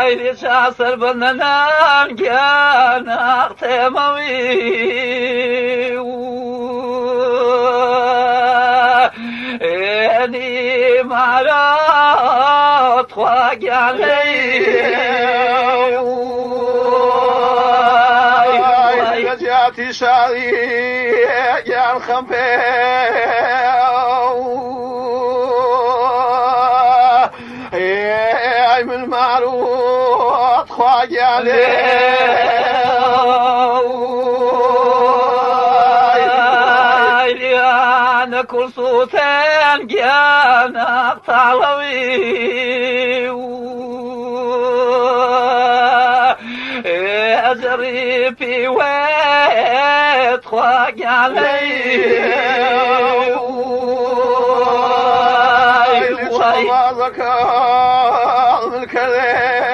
Haydi çağsır benden gel temami eni marat wa galay رجعتي شاري يا الخمبي من معروض خواجي عليه أنا كل صوتين جانا طالوي أجري في ويت خواجي عليه